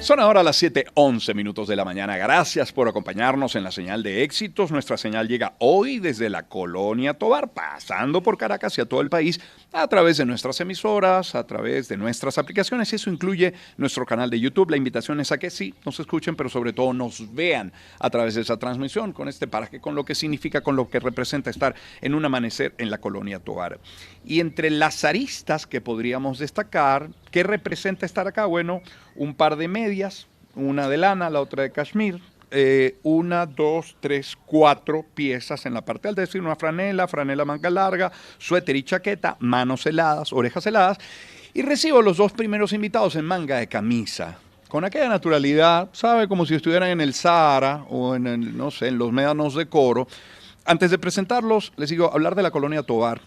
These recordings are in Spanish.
Son ahora las 7:11 de la mañana. Gracias por acompañarnos en la señal de éxitos. Nuestra señal llega hoy desde la Colonia Tovar, pasando por Caracas y a todo el país a través de nuestras emisoras, a través de nuestras aplicaciones. Eso incluye nuestro canal de YouTube. La invitación es a que sí nos escuchen, pero sobre todo nos vean a través de esa transmisión con este paraje, con lo que significa, con lo que representa estar en un amanecer en la Colonia Tovar. Y entre las aristas que podríamos destacar, ¿qué representa estar acá? Bueno, un par de medias, una de lana, la otra de cashmere, una, dos, tres, cuatro piezas en la parte alta, es decir, una franela, franela manga larga, suéter y chaqueta, manos heladas, orejas heladas, y recibo los dos primeros invitados en manga de camisa, con aquella naturalidad, ¿sabe? Como si estuvieran en el Sahara o en el, no sé, en los médanos de Coro. Antes de presentarlos, les digo, hablar de la Colonia Tovar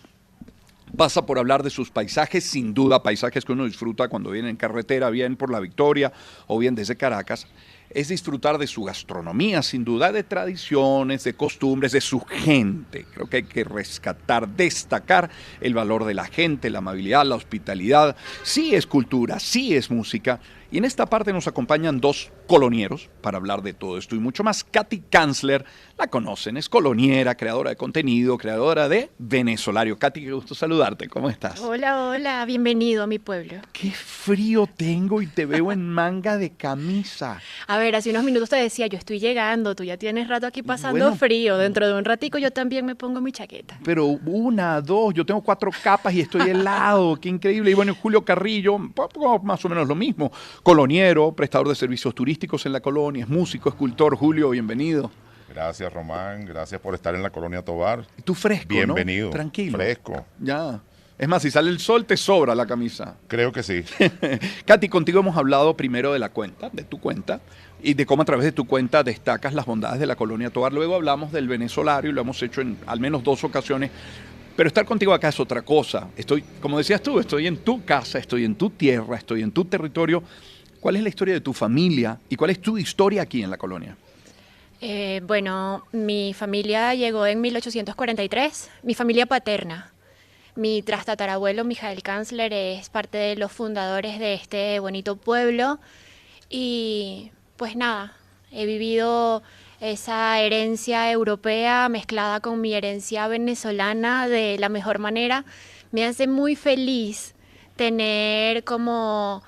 pasa por hablar de sus paisajes, sin duda, paisajes que uno disfruta cuando viene en carretera, bien por la Victoria o bien desde Caracas. Es disfrutar de su gastronomía, sin duda, de tradiciones, de costumbres, de su gente. Creo que hay que rescatar, destacar el valor de la gente, la amabilidad, la hospitalidad. Sí es cultura, sí es música. Y en esta parte nos acompañan dos colonieros para hablar de todo esto y mucho más. Katy Kanzler, la conocen, es coloniera, creadora de contenido, creadora de Venezolario. Katy, qué gusto saludarte, ¿cómo estás? Hola, hola, bienvenido a mi pueblo. Qué frío tengo y te veo en manga de camisa. A ver, hace unos minutos te decía, yo estoy llegando, tú ya tienes rato aquí pasando Bueno, frío, dentro de un ratico yo también me pongo mi chaqueta. Pero una, dos, yo tengo 4 capas y estoy helado, qué increíble. Y bueno, Julio Carrillo, más o menos lo mismo, coloniero, prestador de servicios turísticos en la colonia, es músico, escultor. Julio, bienvenido. Gracias, Román, gracias por estar en la Colonia Tovar. Y tú fresco, Bienvenido. ¿no? Tranquilo. Fresco. Ya. Es más, si sale el sol, te sobra la camisa. Creo que sí. Katy, contigo hemos hablado primero de la cuenta, de tu cuenta, y de cómo a través de tu cuenta destacas las bondades de la Colonia Tovar. Luego hablamos del venezolario y lo hemos hecho en al menos 2 ocasiones. Pero estar contigo acá es otra cosa. Estoy, como decías tú, estoy en tu casa, estoy en tu tierra, estoy en tu territorio. ¿Cuál es la historia de tu familia y cuál es tu historia aquí en la colonia? Bueno, mi familia llegó en 1843, mi familia paterna. Mi trastatarabuelo, Mijael Kanzler, es parte de los fundadores de este bonito pueblo. Y pues nada, he vivido esa herencia europea mezclada con mi herencia venezolana de la mejor manera. Me hace muy feliz tener como,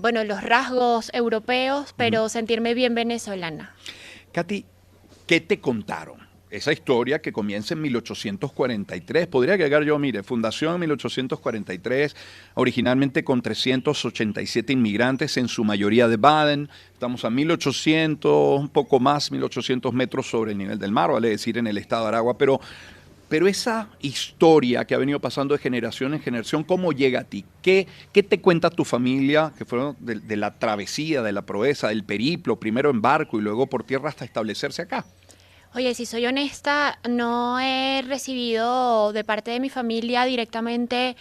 bueno, los rasgos europeos, pero sentirme bien venezolana. Katy, ¿qué te contaron? Esa historia que comienza en 1843, podría agregar yo, mire, fundación en 1843, originalmente con 387 inmigrantes, en su mayoría de Baden, estamos a 1800, un poco más, 1800 metros sobre el nivel del mar, vale decir, en el estado de Aragua, pero esa historia que ha venido pasando de generación en generación, ¿cómo llega a ti? ¿Qué te cuenta tu familia, que fueron de la travesía, de la proeza, del periplo, primero en barco y luego por tierra hasta establecerse acá? Oye, si soy honesta, no he recibido de parte de mi familia directamente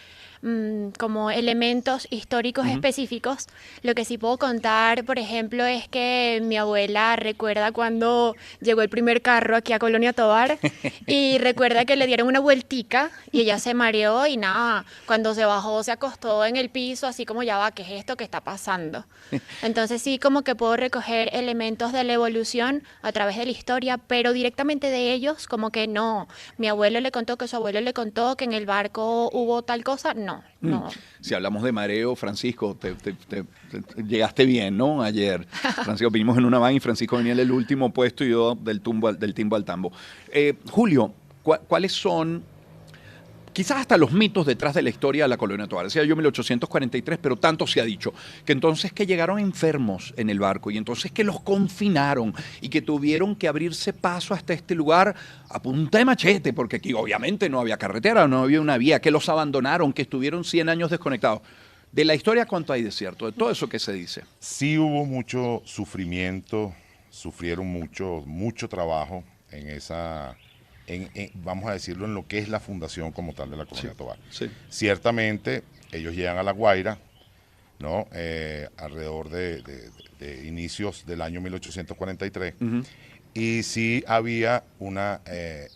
como elementos históricos específicos. Lo que sí puedo contar, por ejemplo, es que mi abuela recuerda cuando llegó el primer carro aquí a Colonia Tovar y recuerda que le dieron una vueltica y ella se mareó y nada, cuando se bajó se acostó en el piso, así como ya va, ¿qué es esto que está pasando? Entonces sí, como que puedo recoger elementos de la evolución a través de la historia, pero directamente de ellos, como que no. Mi abuelo le contó que su abuelo le contó que en el barco hubo tal cosa, no. Si hablamos de mareo, Francisco, llegaste bien, ¿no? Ayer, Francisco, vinimos en una van y Francisco venía en el último puesto y yo del timbo al tambo. Julio, ¿cuáles son quizás hasta los mitos detrás de la historia de la Colonia Tovar? Decía yo 1843, pero tanto se ha dicho, que entonces que llegaron enfermos en el barco y entonces que los confinaron y que tuvieron que abrirse paso hasta este lugar a punta de machete, porque aquí obviamente no había carretera, no había una vía, que los abandonaron, que estuvieron 100 años desconectados. De la historia, ¿cuánto hay de cierto? De todo eso que se dice. Sí hubo mucho sufrimiento, sufrieron mucho trabajo en esa... vamos a decirlo, en lo que es la fundación como tal de la Colonia Tovar. Sí. Ciertamente, ellos llegan a La Guaira, ¿no? Alrededor de inicios del año 1843, y sí había una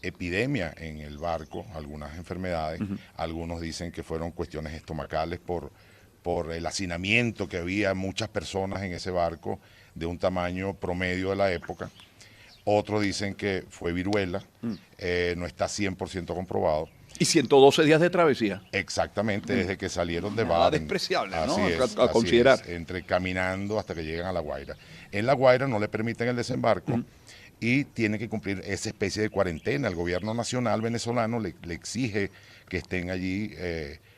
epidemia en el barco, algunas enfermedades, algunos dicen que fueron cuestiones estomacales por el hacinamiento que había, muchas personas en ese barco de un tamaño promedio de la época. Otros dicen que fue viruela, no está 100% comprobado. Y 112 días de travesía. Exactamente, desde que salieron de Nada Baden. despreciable, ¿no? Así es, A considerar. entre caminando hasta que llegan a La Guaira. En La Guaira no le permiten el desembarco y tiene que cumplir esa especie de cuarentena. El gobierno nacional venezolano le exige que estén allí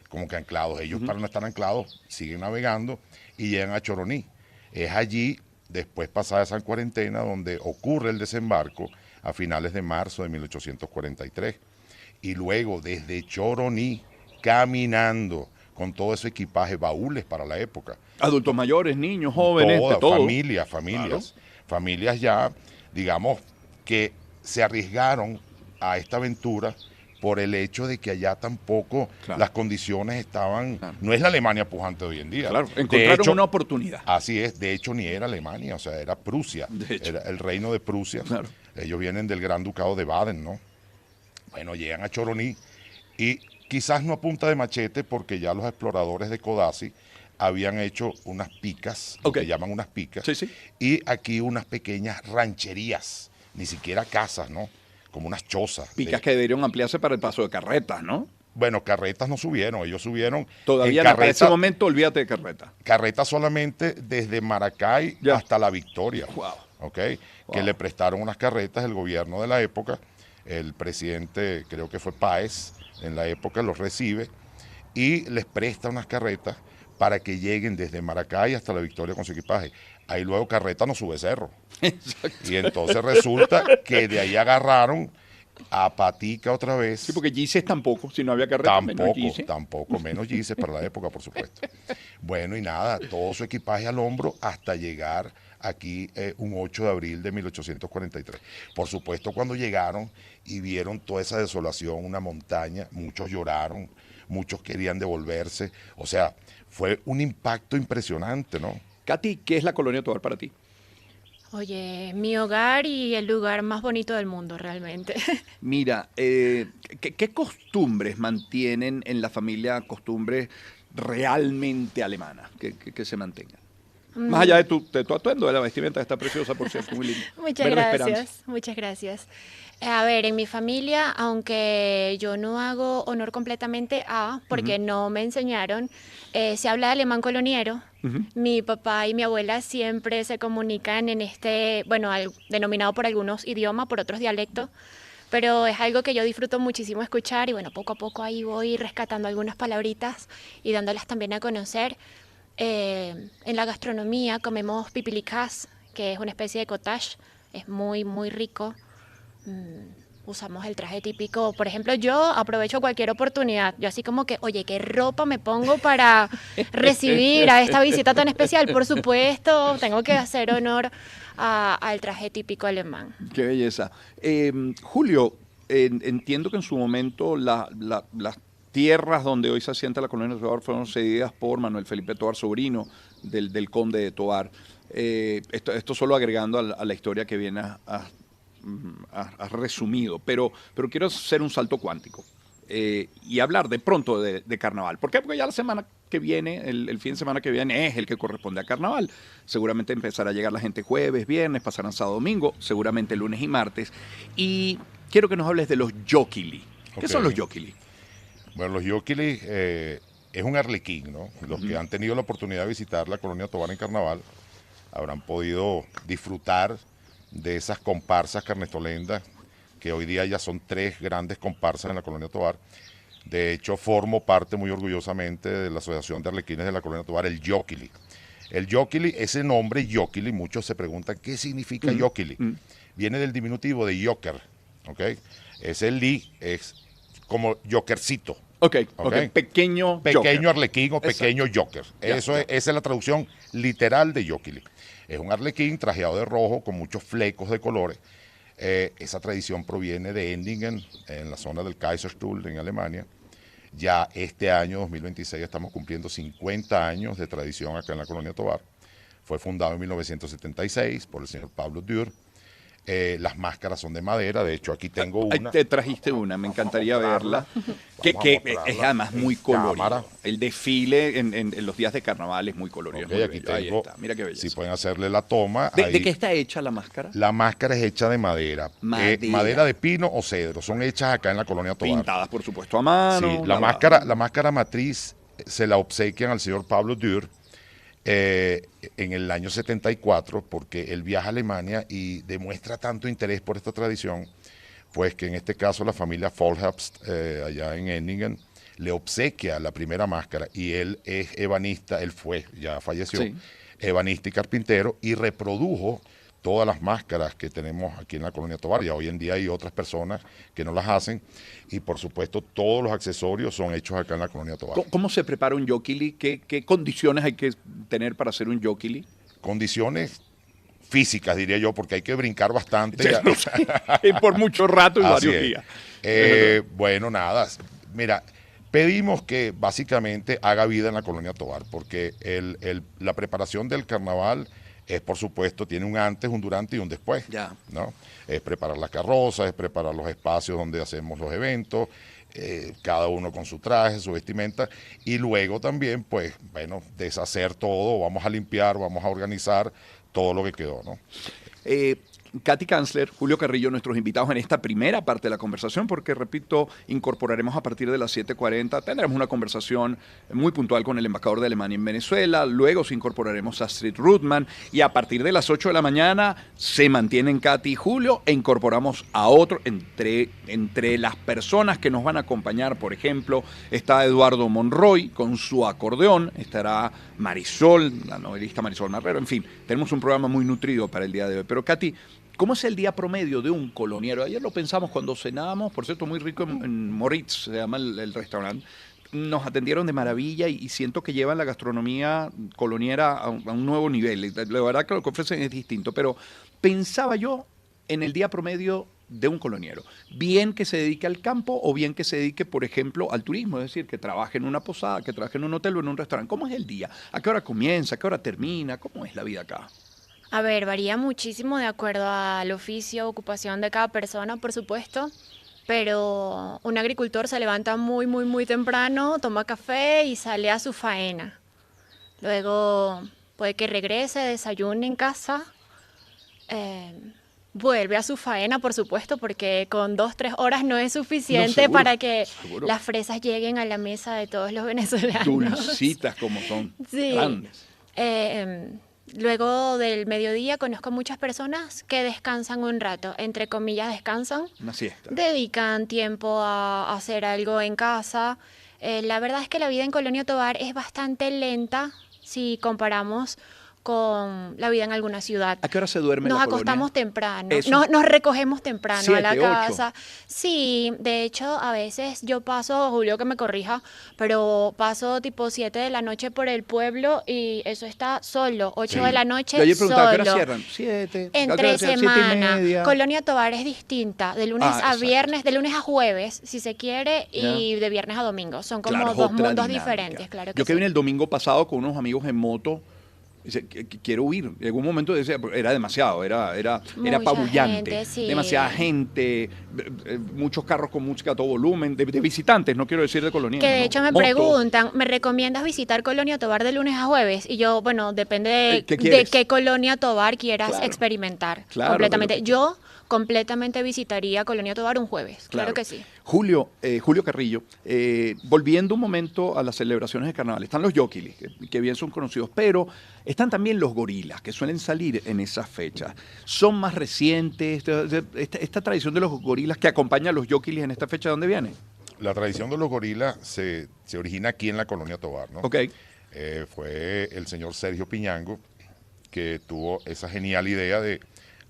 como que anclados. Ellos para no estar anclados siguen navegando y llegan a Choroní. Es allí, después pasada esa cuarentena, donde ocurre el desembarco a finales de marzo de 1843. Y luego desde Choroní, caminando con todo ese equipaje, baúles para la época. Adultos mayores, niños, jóvenes, de todo. Familias, Claro. familias ya, digamos, que se arriesgaron a esta aventura por el hecho de que allá tampoco las condiciones estaban, no es la Alemania pujante de hoy en día. Claro, De encontraron hecho, una oportunidad. Así es, de hecho ni era Alemania, o sea, era Prusia, De hecho. era el reino de Prusia. Claro. Ellos vienen del Gran Ducado de Baden, ¿no? Bueno, llegan a Choroní y quizás no a punta de machete porque ya los exploradores de Codazzi habían hecho unas picas, lo que llaman unas picas, y aquí unas pequeñas rancherías, ni siquiera casas, ¿no? Como unas chozas. Picas que deberían ampliarse para el paso de carretas, ¿no? Bueno, carretas no subieron, ellos subieron... Todavía no, para ese momento olvídate de carreta. Carretas solamente desde Maracay hasta La Victoria, que le prestaron unas carretas el gobierno de la época. El presidente, creo que fue Páez, en la época los recibe y les presta unas carretas para que lleguen desde Maracay hasta La Victoria con su equipaje. Ahí luego carreta no sube cerro. Exacto. Y entonces resulta que de ahí agarraron a patica otra vez. Sí, porque Gises tampoco, si no había carreta, menos Gises para la época, por supuesto. Bueno, y nada, todo su equipaje al hombro hasta llegar aquí un 8 de abril de 1843. Por supuesto, cuando llegaron y vieron toda esa desolación, una montaña, muchos lloraron, muchos querían devolverse. O sea, fue un impacto impresionante, ¿no? Katy, ¿qué es la Colonia Tovar para ti? Oye, mi hogar y el lugar más bonito del mundo, realmente. Mira, ¿qué costumbres mantienen en la familia, costumbres realmente alemanas que se mantengan? Más allá de tu atuendo, de la vestimenta esta preciosa, por cierto, muy linda. Muchas gracias, muchas gracias. A ver, en mi familia, aunque yo no hago honor completamente a, porque no me enseñaron, se habla alemán coloniero. Mi papá y mi abuela siempre se comunican en este, bueno, denominado por algunos idiomas, por otros dialectos, pero es algo que yo disfruto muchísimo escuchar y bueno, poco a poco ahí voy rescatando algunas palabritas y dándolas también a conocer. En la gastronomía comemos pipilicás, que es una especie de cottage, es muy, muy rico. Usamos el traje típico, por ejemplo, yo aprovecho cualquier oportunidad, yo así como que, oye, ¿qué ropa me pongo para recibir a esta visita tan especial? Por supuesto, tengo que hacer honor al traje típico alemán. Qué belleza. Julio, entiendo que en su momento las tierras donde hoy se asienta la Colonia Tovar fueron cedidas por Manuel Felipe Tovar, sobrino del conde de Tovar. Esto solo agregando a la historia que viene has resumido, pero quiero hacer un salto cuántico y hablar de pronto de carnaval. ¿Por qué? Porque ya la semana que viene, el fin de semana que viene es el que corresponde a carnaval. Seguramente empezará a llegar la gente jueves, viernes, pasarán sábado, domingo, seguramente lunes y martes. Y quiero que nos hables de los yokili. ¿Qué son los yokili? Bueno, los yokili es un arlequín, ¿no? Los que han tenido la oportunidad de visitar la Colonia Tovar en carnaval habrán podido disfrutar de esas comparsas carnestolendas, que hoy día ya son 3 grandes comparsas en la Colonia Tovar. De hecho, formo parte muy orgullosamente de la Asociación de Arlequines de la Colonia Tovar, el Yokili. El Yokili, ese nombre Yokili, muchos se preguntan qué significa Yokili. Viene del diminutivo de Joker, ¿ok? Ese li es como jokercito. Pequeño arlequín o pequeño joker. Esa es la traducción literal de Yokili. Es un arlequín trajeado de rojo con muchos flecos de colores. Esa tradición proviene de Endingen, en la zona del Kaiserstuhl, en Alemania. Ya este año, 2026, estamos cumpliendo 50 años de tradición acá en la Colonia Tovar. Fue fundado en 1976 por el señor Pablo Dürr. Las máscaras son de madera, de hecho aquí tengo Ahí una. te trajiste una, me encantaría verla. Que Vamos a es mostrarla además muy en colorido. cámara. El desfile en los días de carnaval es muy colorido. Ok, es muy aquí bello. Ahí tengo, está, mira qué belleza. si pueden hacerle la toma. ¿De ahí. qué está hecha la máscara? La máscara es hecha de madera. Madera. Madera de pino o cedro. Son hechas acá en la colonia Tovar. Pintadas, por supuesto, a mano. Sí, la máscara matriz se la obsequian al señor Pablo Dürr en el año 74, porque él viaja a Alemania y demuestra tanto interés por esta tradición, pues que en este caso la familia Vollherbst, allá en Enningen, le obsequia la primera máscara, y él es ebanista, él fue, ya falleció, Sí. ebanista y carpintero, y reprodujo todas las máscaras que tenemos aquí en la colonia Tovar. Ya hoy en día hay otras personas que no las hacen, y por supuesto todos los accesorios son hechos acá en la colonia Tovar. ¿Cómo se prepara un yokili? ¿Qué condiciones hay que tener para hacer un yokili? Condiciones físicas, diría yo, porque hay que brincar bastante. Y por mucho rato y Así varios es. días. Bueno, nada, mira, pedimos que básicamente haga vida en la colonia Tovar, porque la preparación del carnaval es, por supuesto, tiene un antes, un durante y un después. Ya. ¿No? Es preparar las carrozas, es preparar los espacios donde hacemos los eventos, cada uno con su traje, su vestimenta, y luego también, pues, bueno, deshacer todo, vamos a limpiar, vamos a organizar todo lo que quedó, ¿no? Katy Kanzler, Julio Carrillo, nuestros invitados en esta primera parte de la conversación, porque, repito, incorporaremos a partir de las 7:40, tendremos una conversación muy puntual con el embajador de Alemania en Venezuela, luego se incorporaremos a Astrid Ruthman, y a partir de las 8 de la mañana se mantienen Katy y Julio, e incorporamos a otro, entre las personas que nos van a acompañar, por ejemplo, está Eduardo Monroy con su acordeón, estará Marisol, la novelista Marisol Marrero, en fin, tenemos un programa muy nutrido para el día de hoy. Pero, Katy, ¿cómo es el día promedio de un coloniero? Ayer lo pensamos cuando cenábamos, por cierto, muy rico en Moritz, se llama el restaurante. Nos atendieron de maravilla y siento que llevan la gastronomía coloniera a un nuevo nivel. La verdad que lo que ofrecen es distinto, pero pensaba yo en el día promedio de un coloniero. Bien que se dedique al campo o bien que se dedique, por ejemplo, al turismo, es decir, que trabaje en una posada, que trabaje en un hotel o en un restaurante. ¿Cómo es el día? ¿A qué hora comienza? ¿A qué hora termina? ¿Cómo es la vida acá? A ver, varía muchísimo de acuerdo al oficio, ocupación de cada persona, por supuesto, pero un agricultor se levanta muy, muy, muy temprano, toma café y sale a su faena. Luego puede que regrese, desayune en casa, vuelve a su faena, por supuesto, porque con 2, 3 horas no es suficiente seguro, para que seguro. las fresas lleguen a la mesa de todos los venezolanos. Dulcitas como son, Sí. grandes. Luego del mediodía conozco muchas personas que descansan un rato, entre comillas descansan, Una siesta. dedican tiempo a hacer algo en casa. La verdad es que la vida en Colonia Tovar es bastante lenta si comparamos con la vida en alguna ciudad. ¿A qué hora se duerme Nos la colonia? acostamos temprano, Eso. nos recogemos temprano a la 7, 8. casa. Sí, de hecho, a veces yo paso, Julio que me corrija, pero paso tipo 7 de la noche por el pueblo y eso está solo, 8 Sí. de la noche Yo ayer preguntaba, ¿a qué hora solo. cierran? 7. Entre semana, 7:30. Colonia Tovar es distinta, de lunes a exacto. viernes, de lunes a jueves, si se quiere, y Ya. de viernes a domingo. Son como Claro, es dos otra mundos dinámica. diferentes, claro que Yo que sí. vine el domingo pasado con unos amigos en moto, dice, quiero huir. En algún momento decía, era demasiado, era Mucha apabullante. gente, sí. Demasiada gente, muchos carros con música a todo volumen, de visitantes, no quiero decir de coloniales. Que de ¿no? hecho me Motos. preguntan, ¿me recomiendas visitar Colonia Tovar de lunes a jueves? Y yo, bueno, depende ¿Qué de quieres? qué Colonia Tovar quieras Claro. experimentar. Claro, Completamente. pero- Yo completamente visitaría Colonia Tovar un jueves, claro que sí. Julio Carrillo, volviendo un momento a las celebraciones de carnaval, están los yokilis, que bien son conocidos, pero están también los gorilas, que suelen salir en esas fechas. ¿Son más recientes? Esta tradición de los gorilas que acompaña a los yokilis en esta fecha, ¿de dónde viene? La tradición de los gorilas se origina aquí en la colonia Tovar, ¿no? Ok. Fue el señor Sergio Piñango que tuvo esa genial idea de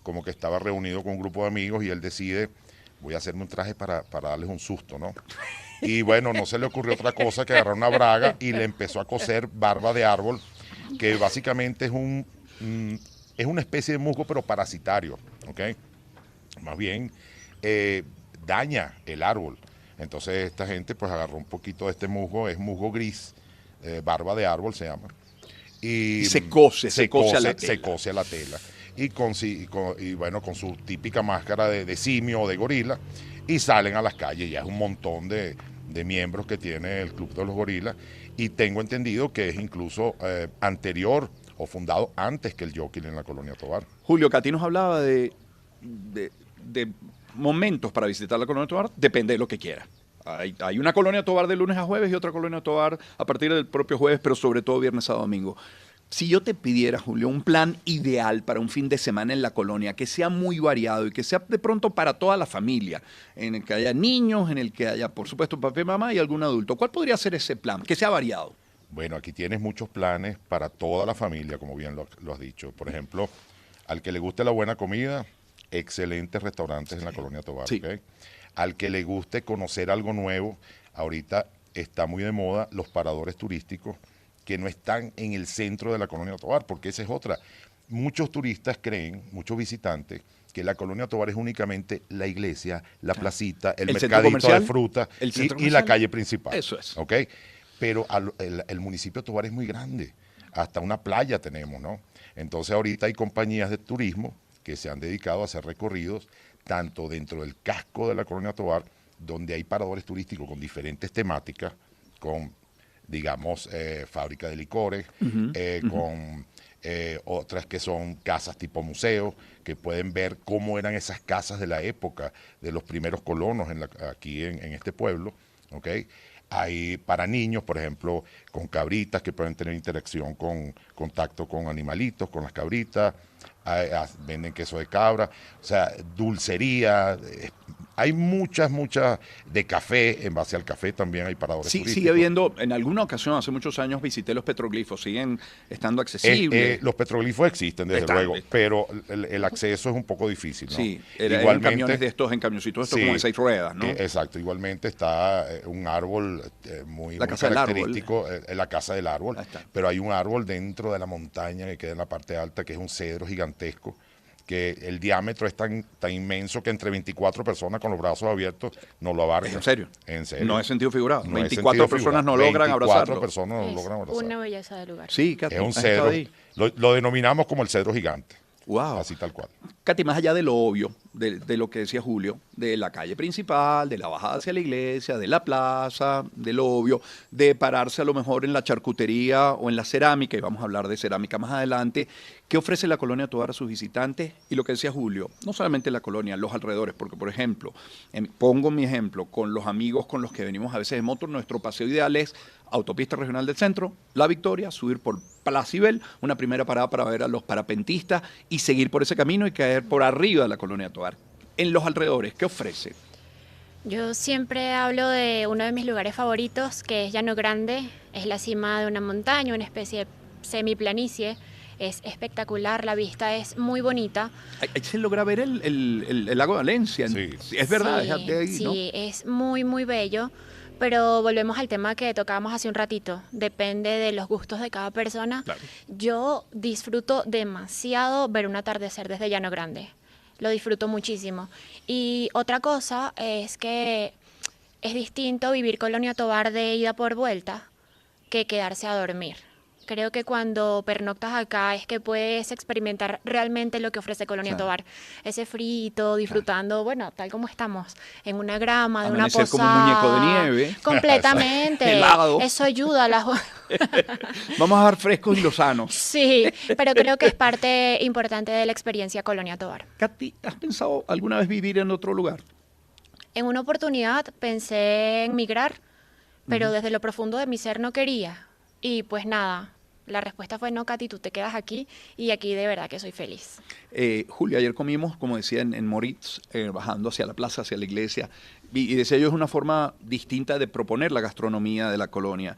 como que estaba reunido con un grupo de amigos y él decide, voy a hacerme un traje para darles un susto, ¿no? Y bueno, no se le ocurrió otra cosa que agarrar una braga y le empezó a coser barba de árbol, que básicamente es una especie de musgo, pero parasitario, ¿ok? Más bien daña el árbol. Entonces esta gente pues agarró un poquito de este musgo, es musgo gris, barba de árbol se llama. Y se cose a la tela. Se cose a la tela. y bueno, con su típica máscara de simio o de gorila, y salen a las calles. Ya es un montón de miembros que tiene el Club de los Gorilas, y tengo entendido que es incluso anterior o fundado antes que el Jockey en la Colonia Tovar. Julio, Katy nos hablaba de momentos para visitar la Colonia Tovar, depende de lo que quiera. Hay una Colonia Tovar de lunes a jueves y otra Colonia Tovar a partir del propio jueves, pero sobre todo viernes, sábado, domingo. Si yo te pidiera, Julio, un plan ideal para un fin de semana en la colonia, que sea muy variado y que sea de pronto para toda la familia, en el que haya niños, en el que haya, por supuesto, papá y mamá y algún adulto, ¿cuál podría ser ese plan? Que sea variado. Bueno, aquí tienes muchos planes para toda la familia, como bien lo has dicho. Por ejemplo, al que le guste la buena comida, excelentes restaurantes en la Colonia Tovar. Sí. ¿Okay? Al que le guste conocer algo nuevo, ahorita está muy de moda los paradores turísticos que no están en el centro de la Colonia Tovar, porque esa es otra. Muchos turistas creen, muchos visitantes, que la Colonia Tovar es únicamente la iglesia, la placita, el mercadito de frutas y la calle principal. Eso es. ¿Okay? Pero el municipio de Tovar es muy grande, hasta una playa tenemos, ¿no? Entonces ahorita hay compañías de turismo que se han dedicado a hacer recorridos tanto dentro del casco de la Colonia Tovar, donde hay paradores turísticos con diferentes temáticas, con, digamos, fábrica de licores, con otras que son casas tipo museo, que pueden ver cómo eran esas casas de la época de los primeros colonos aquí en este pueblo, ¿ok? Hay para niños, por ejemplo, con cabritas que pueden tener contacto con animalitos, con las cabritas. Venden queso de cabra, o sea, dulcería. Hay muchas de café. En base al café también hay paradores turísticos. Sigue habiendo, en alguna ocasión, hace muchos años, visité los petroglifos. ¿Siguen estando accesibles? Los petroglifos existen, desde luego, pero el acceso es un poco difícil, ¿no? Sí, en camiones de estos, en camioncitos estos como de 6 ruedas, ¿no? Exacto, igualmente está un árbol muy característico, la casa del árbol, pero hay un árbol dentro de la montaña que queda en la parte alta, que es un cedro gigantesco, que el diámetro es tan inmenso que entre 24 personas con los brazos abiertos no lo abarcan. ¿En serio? En serio. No es sentido figurado. No 24 personas no logran abrazarlo. 24 personas no logran abrazarlo. Una belleza del lugar. Sí, Katy, es un cedro. Lo denominamos como el cedro gigante. Wow. Así tal cual. Katy, más allá de lo obvio, de lo que decía Julio, de la calle principal, de la bajada hacia la iglesia, de la plaza, de lo obvio, de pararse a lo mejor en la charcutería o en la cerámica, y vamos a hablar de cerámica más adelante, ¿qué ofrece la Colonia Tovar a sus visitantes? Y lo que decía Julio, no solamente la colonia, los alrededores, porque por ejemplo, pongo mi ejemplo, con los amigos con los que venimos a veces en moto, nuestro paseo ideal es Autopista Regional del Centro, La Victoria, subir por Placibel, una primera parada para ver a los parapentistas y seguir por ese camino y caer por arriba de la Colonia Tovar. En los alrededores, ¿qué ofrece? Yo siempre hablo de uno de mis lugares favoritos, que es Llano Grande. Es la cima de una montaña, una especie de semiplanicie. Es espectacular, la vista es muy bonita. Ahí se logra ver el lago de Valencia. Sí. Es verdad, Sí, es de ahí, sí, ¿no? es muy, muy bello. Pero volvemos al tema que tocábamos hace un ratito. Depende de los gustos de cada persona. Claro. Yo disfruto demasiado ver un atardecer desde Llano Grande. Lo disfruto muchísimo. Y otra cosa es que es distinto vivir Colonia Tovar de ida por vuelta que quedarse a dormir. Creo que cuando pernoctas acá es que puedes experimentar realmente lo que ofrece Colonia Claro. Tovar. Ese frito, disfrutando, bueno, tal como estamos, en una grama, de una Amanecer como un posada. muñeco de nieve. Completamente. Helado. Eso ayuda a la... Vamos a dar frescos y lozanos. Sí, pero creo que es parte importante de la experiencia Colonia Tovar. Katy, ¿has pensado alguna vez vivir en otro lugar? En una oportunidad pensé en migrar, pero desde lo profundo de mi ser no quería. Y pues nada, la respuesta fue no, Katy, tú te quedas aquí y aquí de verdad que soy feliz. Julio, ayer comimos, como decía, en Moritz, bajando hacia la plaza, hacia la iglesia, y decía yo, es una forma distinta de proponer la gastronomía de la colonia.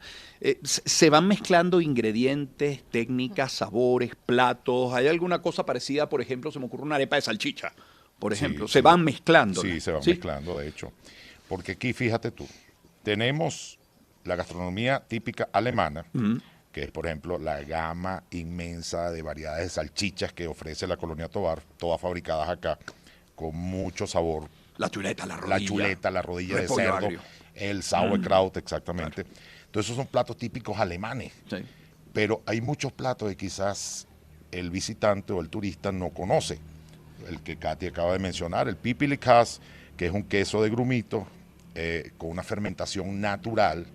Se van mezclando ingredientes, técnicas, sabores, platos. ¿Hay alguna cosa parecida? Por ejemplo, se me ocurre una arepa de salchicha, por ejemplo. Se van mezclando. Sí, se van mezclando, de hecho. Porque aquí, fíjate tú, tenemos la gastronomía típica alemana, que es, por ejemplo, la gama inmensa de variedades de salchichas que ofrece la Colonia Tovar, todas fabricadas acá, con mucho sabor. La chuleta, la rodilla. La rodilla de repollo cerdo, agrio. el sauerkraut, exactamente. Entonces, esos son platos típicos alemanes. Sí. Pero hay muchos platos que quizás el visitante o el turista no conoce. El que Katy acaba de mencionar, el pipilikas, que es un queso de grumito con una fermentación natural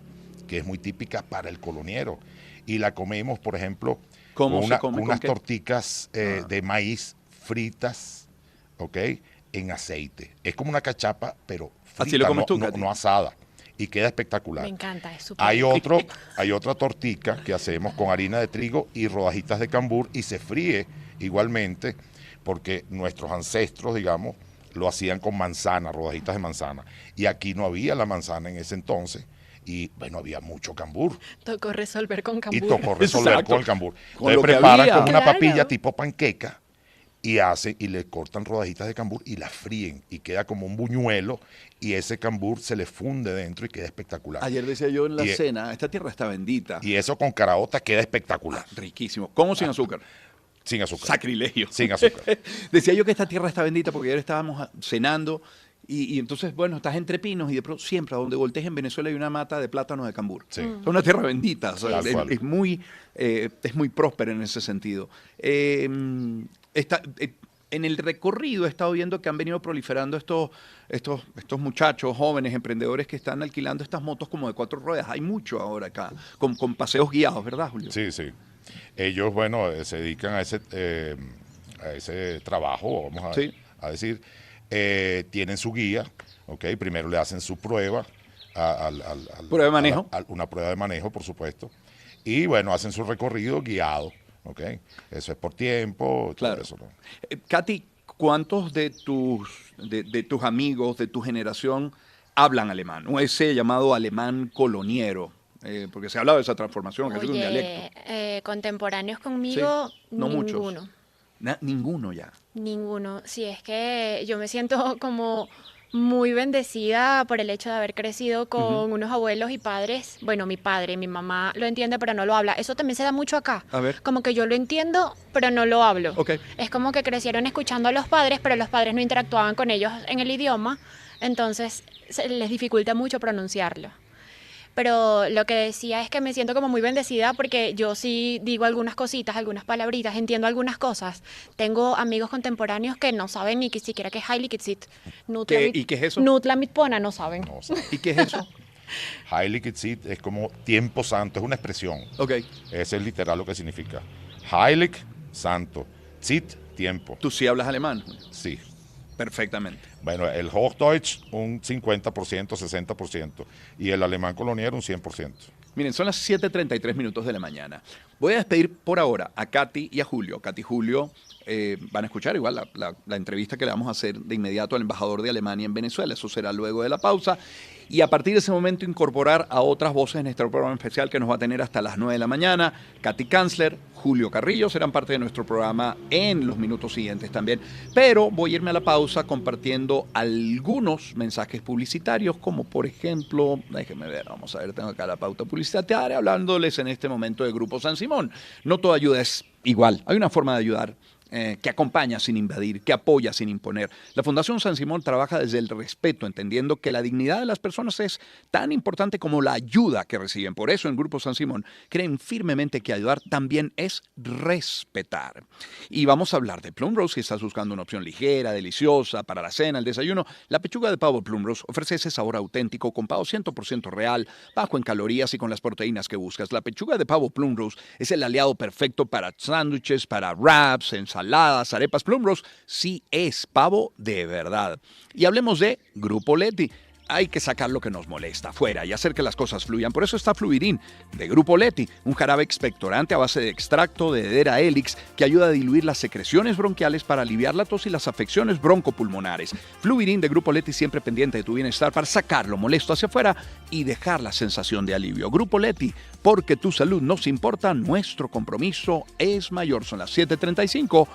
que es muy típica para el coloniero. Y la comemos, por ejemplo, con unas torticas de maíz fritas, ¿ok? En aceite. Es como una cachapa, pero frita, así lo comes tú, no asada. Y queda espectacular. Me encanta, es súper Hay otra tortica que hacemos con harina de trigo y rodajitas de cambur y se fríe igualmente, porque nuestros ancestros, digamos, lo hacían con manzana, rodajitas de manzana. Y aquí no había la manzana en ese entonces. Y bueno, había mucho cambur. Tocó resolver con cambur. Y tocó resolver con el cambur. Con Entonces preparan había. como una Claro. papilla tipo panqueca y le cortan rodajitas de cambur y la fríen y queda como un buñuelo y ese cambur se le funde dentro y queda espectacular. Ayer decía yo en la Y- cena, esta tierra está bendita. Y eso con caraota queda espectacular. Riquísimo. ¿Cómo sin azúcar? Sin azúcar. Sacrilegio. Sin azúcar. Decía yo que esta tierra está bendita porque ayer estábamos cenando y entonces, bueno, estás entre pinos y de pronto siempre a donde voltees en Venezuela hay una mata de plátanos de cambur. Sí. Es una tierra bendita, o sea, Tal cual. es muy próspera en ese sentido. En el recorrido he estado viendo que han venido proliferando estos muchachos jóvenes emprendedores que están alquilando estas motos como de 4 ruedas. Hay mucho ahora acá, con paseos guiados, ¿verdad, Julio? Sí, sí. Ellos, bueno, se dedican a ese trabajo, vamos Sí. a decir. Tienen su guía, ¿ok? Primero le hacen su prueba. ¿Prueba de manejo? Una prueba de manejo, por supuesto. Y, bueno, hacen su recorrido guiado, ¿ok? Eso es por tiempo. Claro. Todo eso, ¿no? Katy, ¿cuántos de tus amigos, de tu generación, hablan alemán? O ese llamado alemán coloniero. Porque se ha hablado de esa transformación, que es un dialecto. Contemporáneos conmigo, Sí, no muchos. ninguno. Ninguno ya. Ninguno. Sí, es que yo me siento como muy bendecida por el hecho de haber crecido con unos abuelos y padres. Bueno, mi padre, mi mamá lo entiende, pero no lo habla. Eso también se da mucho acá. A ver. Como que yo lo entiendo, pero no lo hablo. Ok. Es como que crecieron escuchando a los padres, pero los padres no interactuaban con ellos en el idioma, entonces se les dificulta mucho pronunciarlo. Pero lo que decía es que me siento como muy bendecida porque yo sí digo algunas cositas, algunas palabritas, entiendo algunas cosas. Tengo amigos contemporáneos que no saben ni siquiera qué es Heiligkeit. ¿Y qué es eso? Nutla Mitpona no saben. No, o sea, ¿Y qué es eso? Heiligkeit es como tiempo santo, es una expresión. Ok. Ese es literal lo que significa. Heilig, santo. Zit, tiempo. Tú sí hablas alemán. Sí. Perfectamente. Bueno, el Hochdeutsch un 50%, 60%. Y el alemán coloniero un 100%. Miren, son las 7:33 de la mañana. Voy a despedir por ahora a Katy y a Julio. Katy y Julio van a escuchar igual la entrevista que le vamos a hacer de inmediato al embajador de Alemania en Venezuela. Eso será luego de la pausa. Y a partir de ese momento incorporar a otras voces en nuestro programa especial que nos va a tener hasta las 9 de la mañana. Katy Kanzler, Julio Carrillo serán parte de nuestro programa en los minutos siguientes también. Pero voy a irme a la pausa compartiendo algunos mensajes publicitarios, como por ejemplo, déjenme ver, vamos a ver, tengo acá la pauta publicitaria, hablándoles en este momento de Grupo San Simón. No toda ayuda es igual, hay una forma de ayudar que acompaña sin invadir, que apoya sin imponer. La Fundación San Simón trabaja desde el respeto, entendiendo que la dignidad de las personas es tan importante como la ayuda que reciben. Por eso en Grupo San Simón creen firmemente que ayudar también es respetar. Y vamos a hablar de Plum Rose, si estás buscando una opción ligera, deliciosa, para la cena, el desayuno. La pechuga de pavo Plum Rose ofrece ese sabor auténtico, con pavo 100% real, bajo en calorías y con las proteínas que buscas. La pechuga de pavo Plum Rose es el aliado perfecto para sándwiches, para wraps, ensaladas, arepas. Plum Rose sí es pavo de verdad. Y hablemos de Grupo Leti. Hay que sacar lo que nos molesta afuera y hacer que las cosas fluyan. Por eso está Fluirín, de Grupo Leti, un jarabe expectorante a base de extracto de Hedera helix que ayuda a diluir las secreciones bronquiales para aliviar la tos y las afecciones broncopulmonares. Fluirín, de Grupo Leti, siempre pendiente de tu bienestar para sacar lo molesto hacia afuera y dejar la sensación de alivio. Grupo Leti, porque tu salud nos importa, nuestro compromiso es mayor. Son las 7:35.